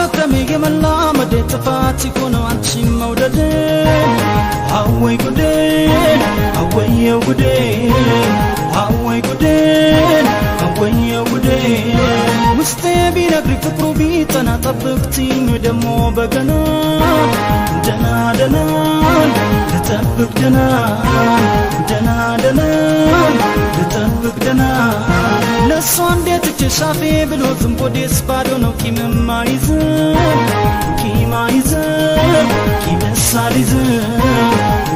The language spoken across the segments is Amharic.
መክረሜ የመላመዴ ጥፋት ይኮነው አንቺን መውደድ አወይ ጉዴ አወየው ጉዴ አወይ ጉዴ አወየው ጉዴ ውስጤ ቢነግሪ ፍቅሩ ቢጠና ጠብቅቲኝ ደሞ በገና ደና ደና ልጠብቅ ደና ደና ደና ልጠብቅ ደና ለሷ እንዴት ሻፌ ብሎ ዝም ቦዴስ ባዶ ነው ቂምም አይዝም ቂም አይዝም ቂምስ አልይዝም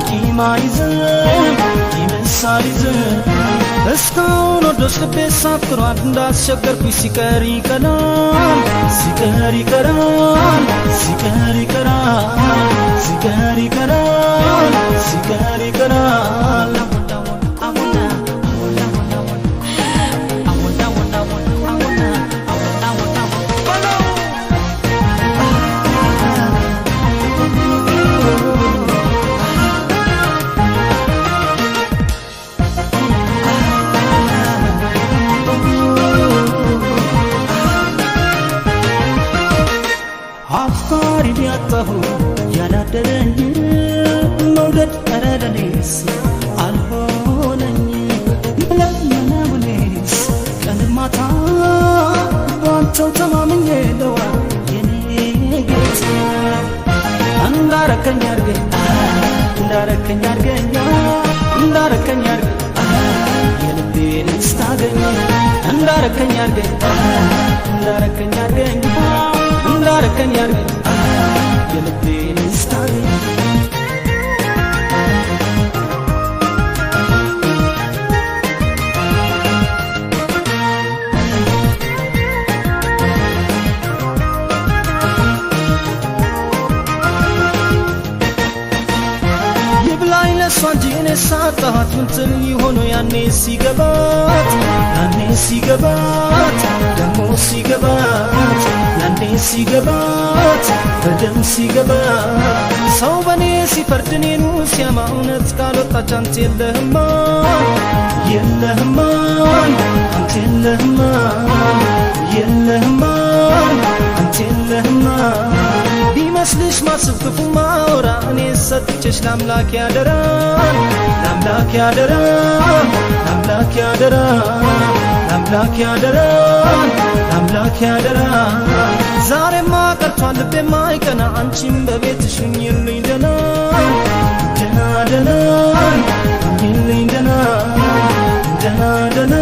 ቂም አይዝም ቂምስ አልይዝም እስካሁን ወዶሽ ልቤ ሳፍሯት እንዳስቸገርኩኝ ሲቀር ይቀራል ሲቀር ይቀራል ሲቀር ይቀራል ሲቀር ይቀራል ሲቀር ይቀራል አፍቃሪ ቢያጣሁ ያላደረኝ መውደድ ረደኔስ አልሆነኝ ለምነውኔስ ቀን ማታ ባንተው ተማምኜ ለዋ የኔ ጌታ እንዳረከኝ አርገኝ እንዳረከኝ አርገኝ እንዳረከኝ አርገኝ የልቤን ስታገኝ እንዳረከኝ አርገኝ እንዳረከኝ አርገኝ እንዳረከኝ አርገኝ የልቤን ስታገኝ ይብላኝ ለሷ እንጂ እኔ ሳጣኋት ምን ትል ይሆኑ ያኔ ሲገባት ደሞ ሲገባት ያኔ ሲገባት በደም ሲገባት ሰው በኔ ሲፈርድ እኔኑ ሲያማ እውነት ካልወጣች አንተ የለህማ የለህማ አንተ የለህማ የለህማ አንተ የለህማ ቢመስልሽ ማስብ ክፉ ማውራ እኔ ሰጥቼሽ ለአምላክ ያደራ ለአምላክ ያደራ ለአምላክ ያደራ ለአምላክ ያደራ ለአምላክ ያደራ ዛሬማ ቀርቷል ልቤማ አይቀና አንቺም በቤትሽ ሁኚልኝ ደና ደና ደና ሁኚልኝ ደና ደና ደና